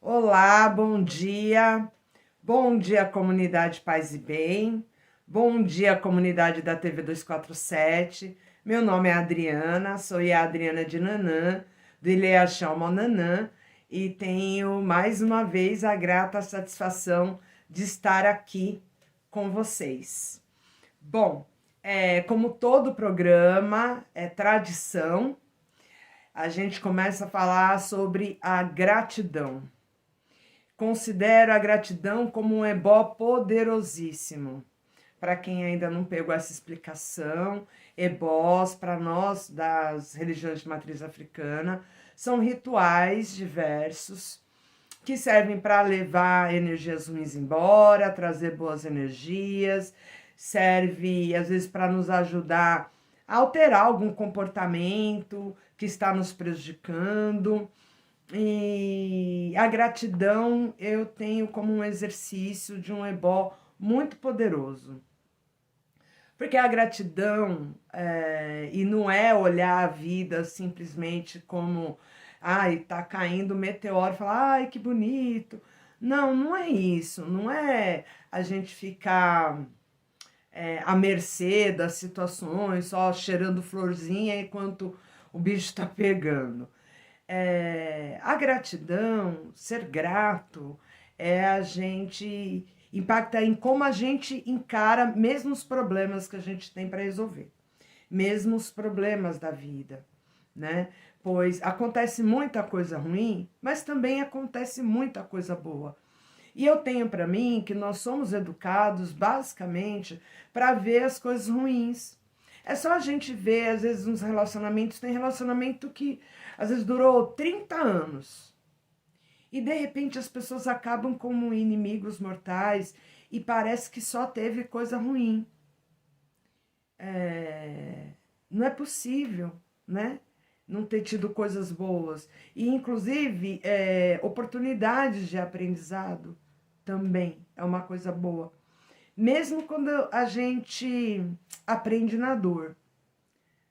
Olá, bom dia. Bom dia, comunidade Paz e Bem. Bom dia, comunidade da TV 247. Meu nome é Adriana, sou a Adriana de Nanã, do Ilha Chama Nanã, e tenho mais uma vez a grata satisfação de estar aqui com vocês. Bom, como todo programa, é tradição, a gente começa a falar sobre a gratidão. Considero a gratidão como um ebó poderosíssimo. Para quem ainda não pegou essa explicação, ebós, para nós das religiões de matriz africana, são rituais diversos que servem para levar energias ruins embora, trazer boas energias, serve às vezes para nos ajudar a alterar algum comportamento que está nos prejudicando. E a gratidão eu tenho como um exercício de um ebó muito poderoso. Porque a gratidão, e não é olhar a vida simplesmente como, ai, tá caindo um meteoro, falar, ai, que bonito. Não, não é isso. Não é a gente ficar à mercê das situações, só cheirando florzinha enquanto o bicho tá pegando. A gratidão, ser grato, é a gente impacta em como a gente encara mesmo os problemas que a gente tem para resolver, mesmo os problemas da vida, né? Pois acontece muita coisa ruim, mas também acontece muita coisa boa. E eu tenho para mim que nós somos educados basicamente para ver as coisas ruins. É só a gente ver, às vezes, uns relacionamentos, tem relacionamento que às vezes durou 30 anos. E de repente as pessoas acabam como inimigos mortais e parece que só teve coisa ruim. Não é possível, né? Não ter tido coisas boas. E, inclusive, oportunidades de aprendizado também é uma coisa boa. Mesmo quando a gente aprende na dor,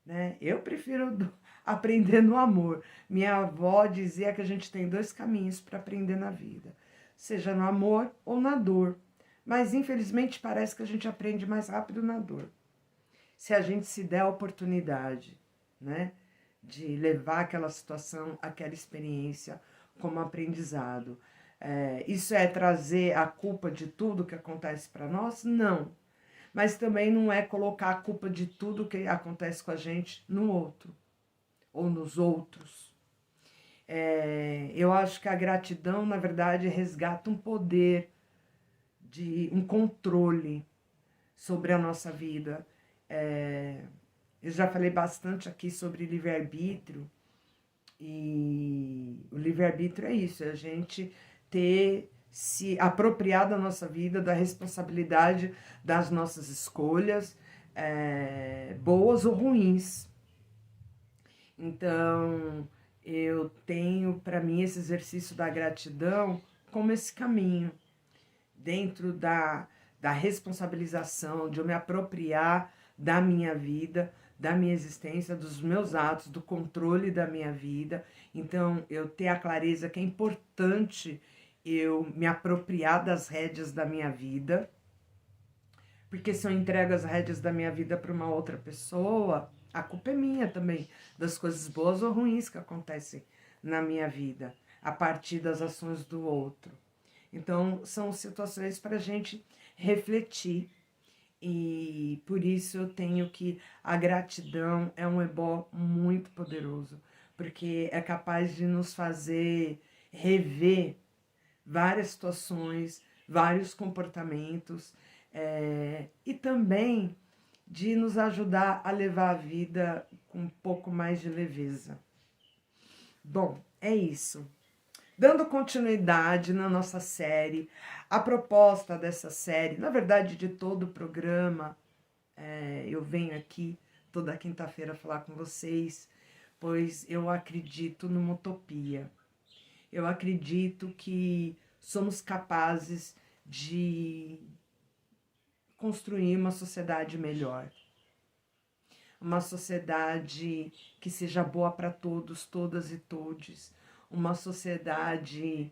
né? Eu prefiro aprender no amor. Minha avó dizia que a gente tem dois caminhos para aprender na vida, seja no amor ou na dor. Mas, infelizmente, parece que a gente aprende mais rápido na dor. Se a gente se der a oportunidade, né, de levar aquela situação, aquela experiência como aprendizado. Isso é trazer a culpa de tudo que acontece para nós? Não. Mas também não é colocar a culpa de tudo que acontece com a gente no outro ou nos outros. Eu acho que a gratidão, na verdade, resgata um poder de um controle sobre a nossa vida. Eu já falei bastante aqui sobre livre-arbítrio, e o livre-arbítrio é isso, é a gente ter se apropriar da nossa vida, da responsabilidade das nossas escolhas, boas ou ruins. Então, eu tenho para mim esse exercício da gratidão como esse caminho, dentro da responsabilização, de eu me apropriar da minha vida, da minha existência, dos meus atos, do controle da minha vida. Então, eu ter a clareza que é importante eu me apropriar das rédeas da minha vida, porque se eu entrego as rédeas da minha vida para uma outra pessoa, a culpa é minha também, das coisas boas ou ruins que acontecem na minha vida, a partir das ações do outro. Então, são situações para a gente refletir. E por isso eu tenho que a gratidão é um ebó muito poderoso, porque é capaz de nos fazer rever várias situações, vários comportamentos, e também de nos ajudar a levar a vida com um pouco mais de leveza. Bom, é isso. Dando continuidade na nossa série, a proposta dessa série, na verdade de todo o programa, eu venho aqui toda quinta-feira falar com vocês, pois eu acredito numa utopia. Eu acredito que somos capazes de construir uma sociedade melhor. Uma sociedade que seja boa para todos, todas e todes. Uma sociedade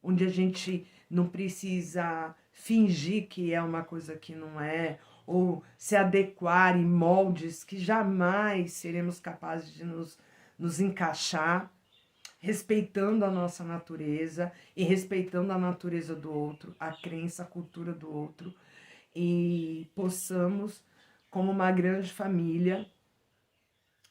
onde a gente não precisa fingir que é uma coisa que não é, ou se adequar em moldes que jamais seremos capazes de nos encaixar, respeitando a nossa natureza e respeitando a natureza do outro, a crença, a cultura do outro, e possamos, como uma grande família,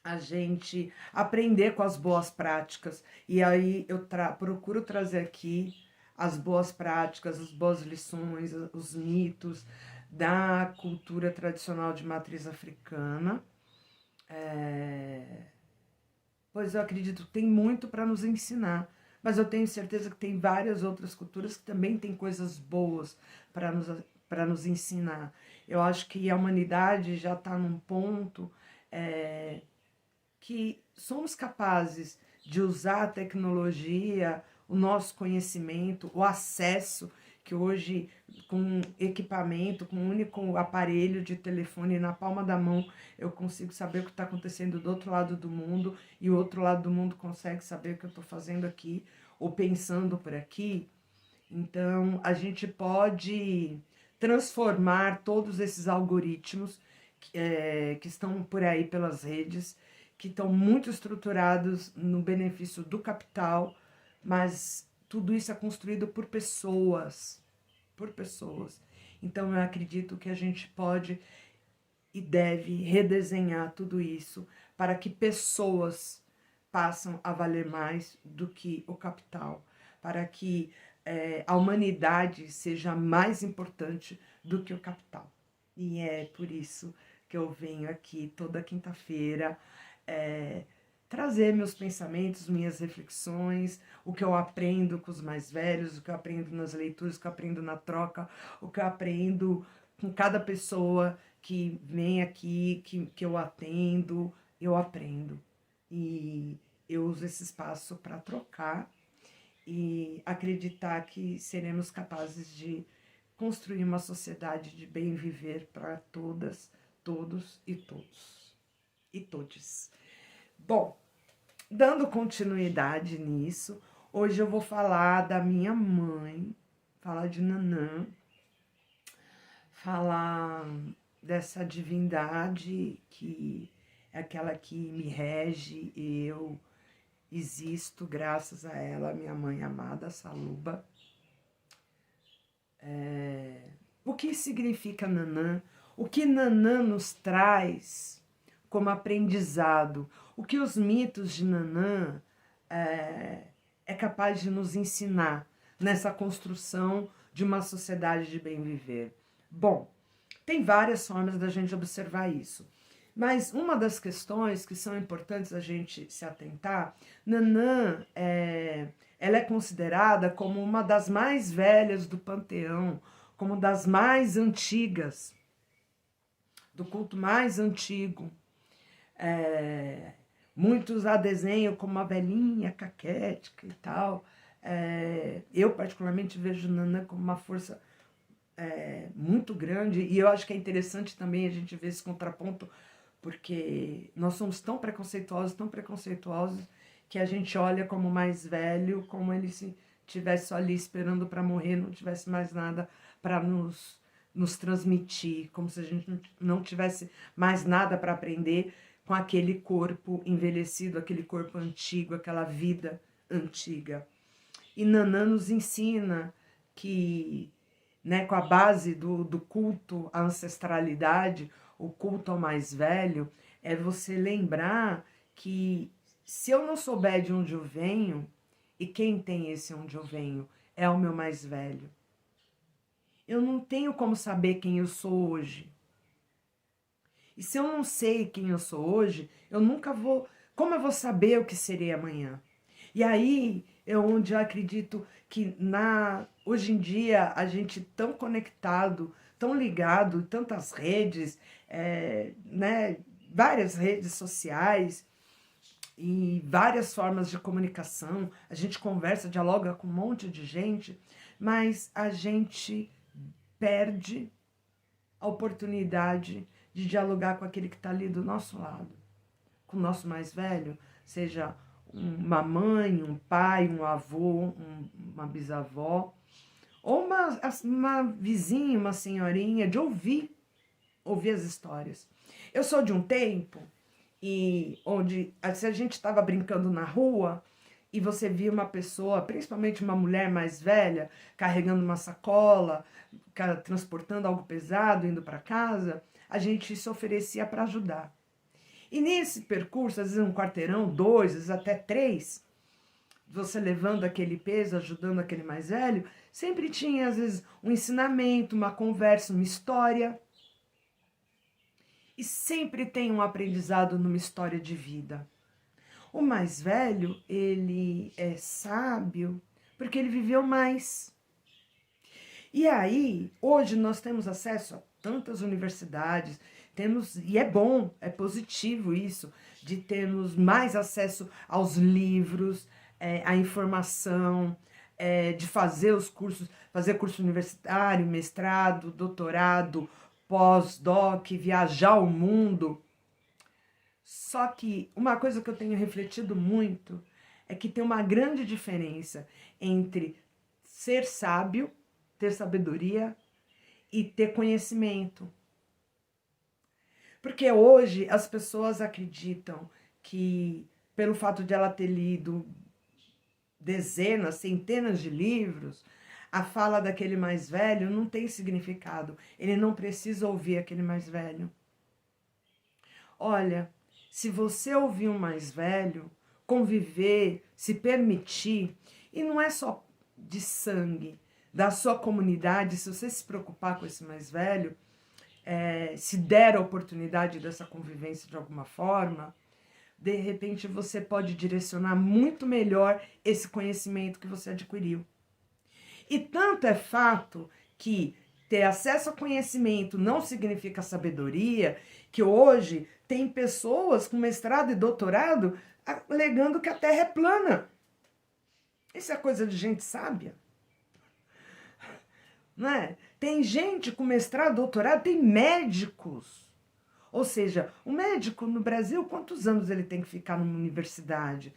a gente aprender com as boas práticas. E aí eu procuro trazer aqui as boas práticas, as boas lições, os mitos da cultura tradicional de matriz africana. Pois eu acredito que tem muito para nos ensinar, mas eu tenho certeza que tem várias outras culturas que também têm coisas boas para nos ensinar. Eu acho que a humanidade já está num ponto que somos capazes de usar a tecnologia, o nosso conhecimento, o acesso, que hoje, com equipamento, com um único aparelho de telefone na palma da mão, eu consigo saber o que está acontecendo do outro lado do mundo, e o outro lado do mundo consegue saber o que eu estou fazendo aqui, ou pensando por aqui. Então, a gente pode transformar todos esses algoritmos que estão por aí pelas redes, que estão muito estruturados no benefício do capital, mas tudo isso é construído por pessoas, por pessoas. Então eu acredito que a gente pode e deve redesenhar tudo isso para que pessoas passem a valer mais do que o capital, para que a humanidade seja mais importante do que o capital. E é por isso que eu venho aqui toda quinta-feira trazer meus pensamentos, minhas reflexões, o que eu aprendo com os mais velhos, o que eu aprendo nas leituras, o que eu aprendo na troca, o que eu aprendo com cada pessoa que vem aqui, que eu atendo, eu aprendo. E eu uso esse espaço para trocar e acreditar que seremos capazes de construir uma sociedade de bem viver para todas, todos e todos. E todes. Bom, dando continuidade nisso, hoje eu vou falar da minha mãe, falar de Nanã, falar dessa divindade que é aquela que me rege e eu existo graças a ela, minha mãe amada, Saluba. O que significa Nanã? O que Nanã nos traz como aprendizado? O que os mitos de Nanã é capaz de nos ensinar nessa construção de uma sociedade de bem viver? Bom, tem várias formas da gente observar isso. Mas uma das questões que são importantes a gente se atentar, Nanã ela é considerada como uma das mais velhas do panteão, como das mais antigas, do culto mais antigo. Muitos a desenham como uma velhinha caquética e tal. Eu particularmente vejo Nanã como uma força muito grande, e eu acho que é interessante também a gente ver esse contraponto, porque nós somos tão preconceituosos, que a gente olha como mais velho, como ele se tivesse só ali esperando para morrer, não tivesse mais nada para nos transmitir, como se a gente não tivesse mais nada para aprender com aquele corpo envelhecido, aquele corpo antigo, aquela vida antiga. E Nanã nos ensina que, com a base do culto à ancestralidade, o culto ao mais velho, é você lembrar que se eu não souber de onde eu venho, e quem tem esse onde eu venho é o meu mais velho, eu não tenho como saber quem eu sou hoje. E se eu não sei quem eu sou hoje, eu nunca vou... Como eu vou saber o que serei amanhã? E aí é onde eu acredito que hoje em dia a gente tão conectado, tão ligado, tantas redes, várias redes sociais e várias formas de comunicação, a gente conversa, dialoga com um monte de gente, mas a gente perde a oportunidade de dialogar com aquele que está ali do nosso lado, com o nosso mais velho, seja uma mãe, um pai, um avô, uma bisavó, ou uma vizinha, uma senhorinha, de ouvir as histórias. Eu sou de um tempo onde se a gente estava brincando na rua e você via uma pessoa, principalmente uma mulher mais velha, carregando uma sacola, transportando algo pesado, indo para casa, a gente se oferecia para ajudar. E nesse percurso, às vezes um quarteirão, 2, às vezes até 3, você levando aquele peso, ajudando aquele mais velho, sempre tinha, às vezes, um ensinamento, uma conversa, uma história. E sempre tem um aprendizado numa história de vida. O mais velho, ele é sábio porque ele viveu mais. E aí, hoje nós temos acesso a tantas universidades, e é bom, é positivo isso, de termos mais acesso aos livros, à informação, de fazer os cursos, fazer curso universitário, mestrado, doutorado, pós-doc, viajar o mundo. Só que uma coisa que eu tenho refletido muito é que tem uma grande diferença entre ser sábio, ter sabedoria e ter conhecimento. Porque hoje as pessoas acreditam que pelo fato de ela ter lido dezenas, centenas de livros, a fala daquele mais velho não tem significado. Ele não precisa ouvir aquele mais velho. Olha, se você ouvir um mais velho, conviver, se permitir, e não é só de sangue, da sua comunidade, se você se preocupar com esse mais velho, se der a oportunidade dessa convivência de alguma forma, de repente você pode direcionar muito melhor esse conhecimento que você adquiriu. E tanto é fato que ter acesso a conhecimento não significa sabedoria, que hoje tem pessoas com mestrado e doutorado alegando que a Terra é plana. Isso é coisa de gente sábia. Não é? Tem gente com mestrado, doutorado, tem médicos. Ou seja, o médico no Brasil, quantos anos ele tem que ficar numa universidade?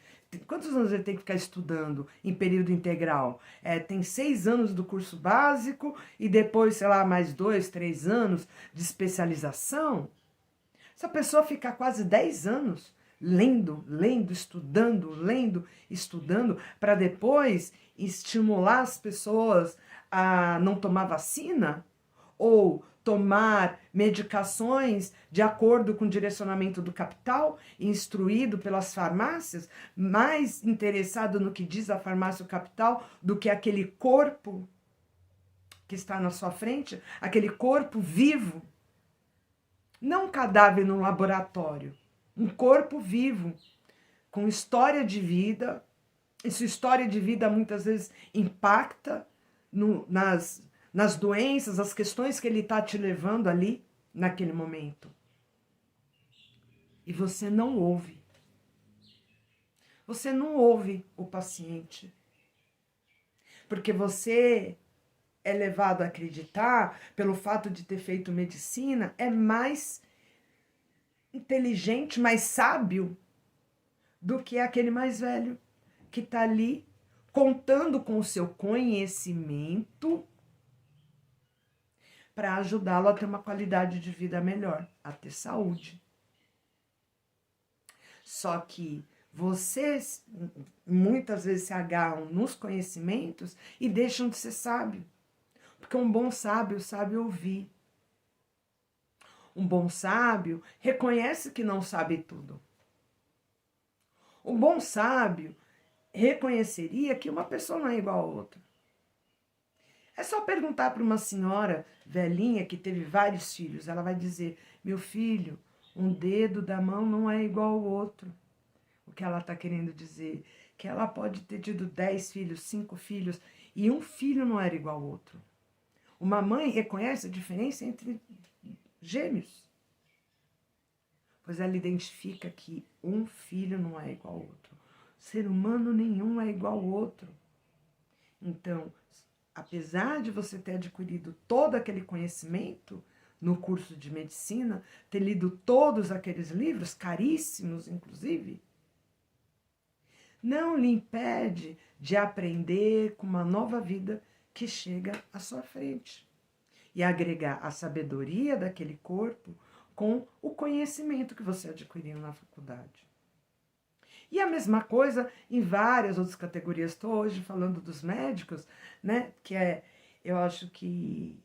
Quantos anos ele tem que ficar estudando em período integral? Tem 6 anos do curso básico e depois, sei lá, mais 2, 3 anos de especialização. Essa pessoa fica quase 10 anos lendo, estudando, para depois estimular as pessoas a não tomar vacina ou tomar medicações de acordo com o direcionamento do capital, instruído pelas farmácias, mais interessado no que diz a farmácia o capital do que aquele corpo que está na sua frente, aquele corpo vivo. Não um cadáver num laboratório, um corpo vivo, com história de vida. E sua história de vida muitas vezes impacta nas doenças, as questões que ele está te levando ali, naquele momento. E você não ouve. Você não ouve o paciente. Porque você é levado a acreditar, pelo fato de ter feito medicina, é mais inteligente, mais sábio do que aquele mais velho que está ali contando com o seu conhecimento para ajudá-lo a ter uma qualidade de vida melhor, a ter saúde. Só que vocês muitas vezes se agarram nos conhecimentos e deixam de ser sábio. Porque um bom sábio sabe ouvir. Um bom sábio reconhece que não sabe tudo. Um bom sábio reconheceria que uma pessoa não é igual a outra. É só perguntar para uma senhora velhinha que teve vários filhos. Ela vai dizer, meu filho, um dedo da mão não é igual ao outro. O que ela está querendo dizer? Que ela pode ter tido 10 filhos, 5 filhos, e um filho não era igual ao outro. Uma mãe reconhece a diferença entre gêmeos, pois ela identifica que um filho não é igual ao outro. Ser humano nenhum é igual ao outro. Então, apesar de você ter adquirido todo aquele conhecimento no curso de medicina, ter lido todos aqueles livros, caríssimos inclusive, não lhe impede de aprender com uma nova vida que chega à sua frente. E agregar a sabedoria daquele corpo com o conhecimento que você adquiriu na faculdade. E a mesma coisa em várias outras categorias. Estou hoje falando dos médicos, né? Que eu acho que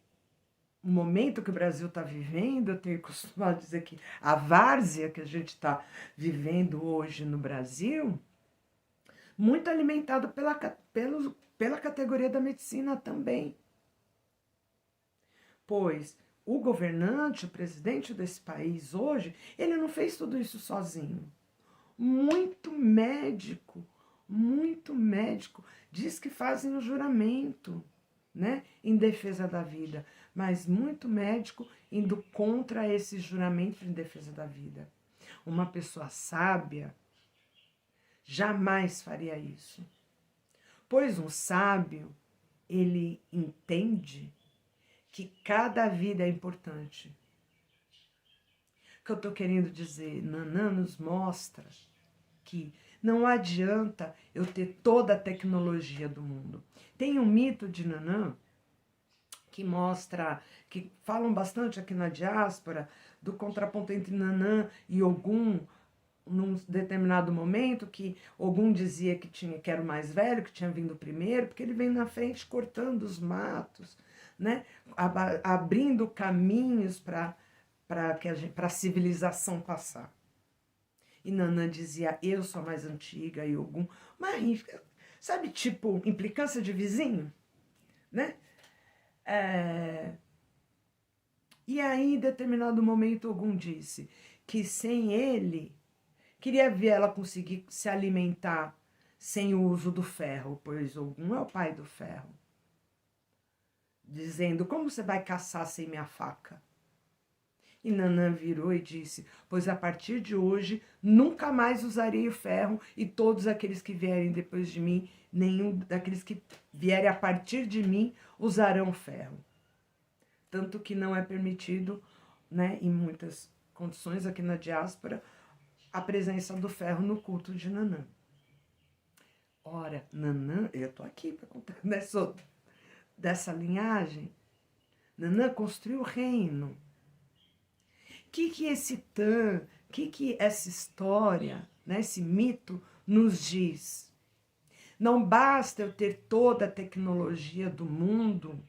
o momento que o Brasil está vivendo, eu tenho costumado dizer que a várzea que a gente está vivendo hoje no Brasil, muito alimentado pela categoria da medicina também. Pois o governante, o presidente desse país hoje, ele não fez tudo isso sozinho. Muito médico diz que fazem o juramento, né, em defesa da vida, mas muito médico indo contra esse juramento em defesa da vida. Uma pessoa sábia jamais faria isso, pois um sábio, ele entende que cada vida é importante. O que eu estou querendo dizer? Nanã nos mostra que não adianta eu ter toda a tecnologia do mundo. Tem um mito de Nanã que mostra, que falam bastante aqui na diáspora, do contraponto entre Nanã e Ogum, num determinado momento, que Ogum dizia que era o mais velho, que tinha vindo primeiro, porque ele vem na frente cortando os matos, né? Abrindo caminhos para a civilização passar. E Nanã dizia, eu sou a mais antiga, e Ogum, mas, sabe, tipo, implicância de vizinho, né? E aí, em determinado momento, Ogum disse que sem ele, queria ver ela conseguir se alimentar sem o uso do ferro, pois Ogum é o pai do ferro. Dizendo, como você vai caçar sem minha faca? E Nanã virou e disse, pois a partir de hoje nunca mais usarei o ferro e todos aqueles que vierem depois de mim, nenhum daqueles que vierem a partir de mim usarão o ferro. Tanto que não é permitido, né, em muitas condições aqui na diáspora, a presença do ferro no culto de Nanã. Ora, Nanã, eu estou aqui para contar, né, sou dessa linhagem. Nanã construiu o reino. O que esse que essa história, né, esse mito nos diz? Não basta eu ter toda a tecnologia do mundo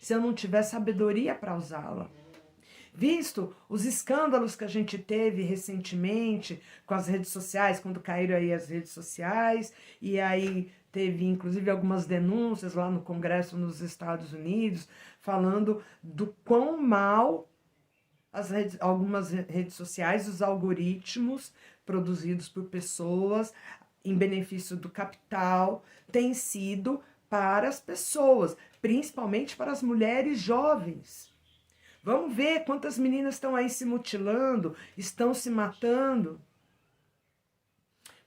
se eu não tiver sabedoria para usá-la. Visto os escândalos que a gente teve recentemente com as redes sociais, quando caíram aí as redes sociais, e aí teve inclusive algumas denúncias lá no Congresso nos Estados Unidos, falando do quão mal algumas redes sociais, os algoritmos produzidos por pessoas em benefício do capital, têm sido para as pessoas, principalmente para as mulheres jovens. Vamos ver quantas meninas estão aí se mutilando, estão se matando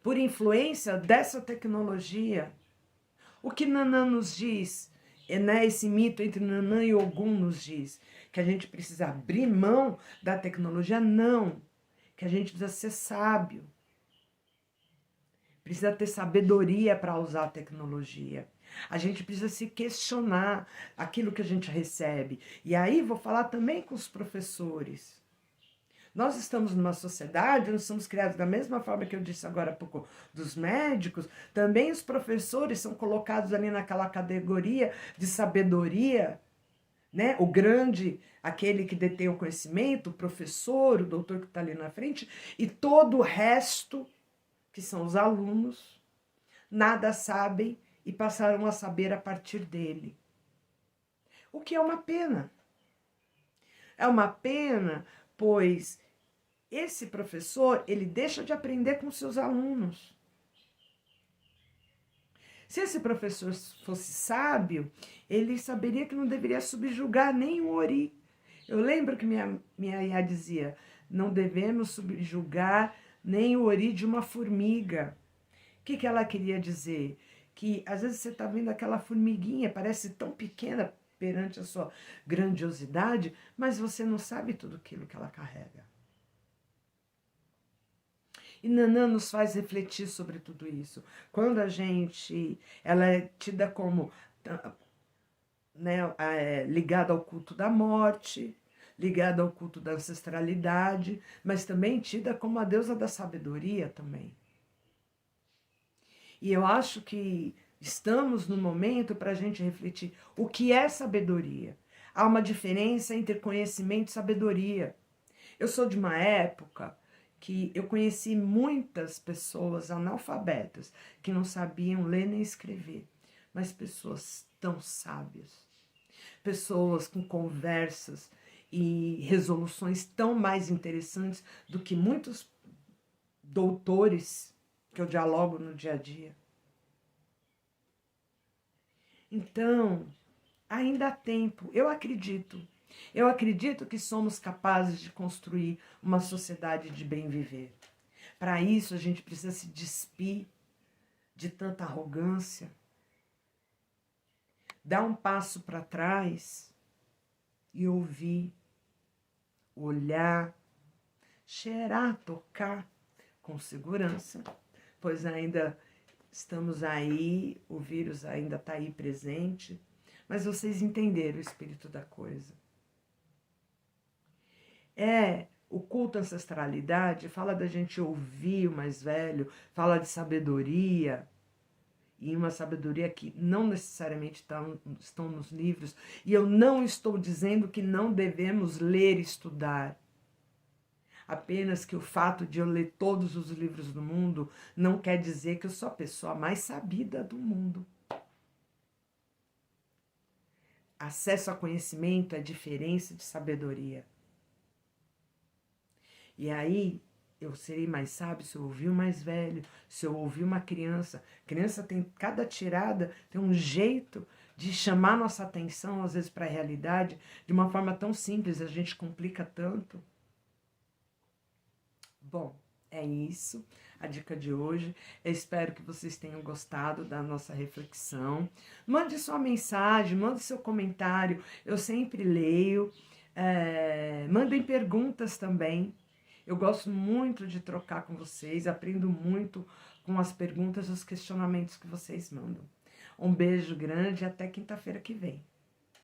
por influência dessa tecnologia. O que Nanã nos diz, né, esse mito entre Nanã e Ogum nos diz que a gente precisa abrir mão da tecnologia? Não, que a gente precisa ser sábio. Precisa ter sabedoria para usar a tecnologia. A gente precisa se questionar aquilo que a gente recebe. E aí vou falar também com os professores. Nós estamos numa sociedade, nós somos criados da mesma forma que eu disse agora há pouco dos médicos, também os professores são colocados ali naquela categoria de sabedoria, né? O grande, aquele que detém o conhecimento, o professor, o doutor que está ali na frente, e todo o resto, que são os alunos, nada sabem e passaram a saber a partir dele. O que é uma pena. É uma pena, pois esse professor, ele deixa de aprender com seus alunos. Se esse professor fosse sábio, ele saberia que não deveria subjugar nem o ori. Eu lembro que minha Iá dizia, não devemos subjugar nem o ori de uma formiga. O que ela queria dizer? Que às vezes você está vendo aquela formiguinha, parece tão pequena perante a sua grandiosidade, mas você não sabe tudo aquilo que ela carrega. E Nanã nos faz refletir sobre tudo isso. Quando ela é tida como, né, ligada ao culto da morte, ligada ao culto da ancestralidade, mas também tida como a deusa da sabedoria também. E eu acho que estamos no momento para a gente refletir o que é sabedoria. Há uma diferença entre conhecimento e sabedoria. Eu sou de uma época que eu conheci muitas pessoas analfabetas que não sabiam ler nem escrever, mas pessoas tão sábias, pessoas com conversas e resoluções tão mais interessantes do que muitos doutores que eu dialogo no dia a dia. Então, ainda há tempo, eu acredito. Eu acredito que somos capazes de construir uma sociedade de bem viver. Para isso, a gente precisa se despir de tanta arrogância, dar um passo para trás e ouvir, olhar, cheirar, tocar com segurança, pois ainda estamos aí, o vírus ainda está aí presente, mas vocês entenderam o espírito da coisa. O culto à ancestralidade fala da gente ouvir o mais velho, fala de sabedoria, e uma sabedoria que não necessariamente estão nos livros, e eu não estou dizendo que não devemos ler e estudar. Apenas que o fato de eu ler todos os livros do mundo não quer dizer que eu sou a pessoa mais sabida do mundo. Acesso a conhecimento é diferença de sabedoria. E aí eu serei mais sábio se eu ouvir o mais velho, se eu ouvir uma criança. Criança tem, cada tirada tem um jeito de chamar nossa atenção, às vezes, para a realidade, de uma forma tão simples, a gente complica tanto. Bom, é isso, a dica de hoje. Eu espero que vocês tenham gostado da nossa reflexão. Mande sua mensagem, mande seu comentário, eu sempre leio. Mandem perguntas também. Eu gosto muito de trocar com vocês, aprendo muito com as perguntas e os questionamentos que vocês mandam. Um beijo grande e até quinta-feira que vem.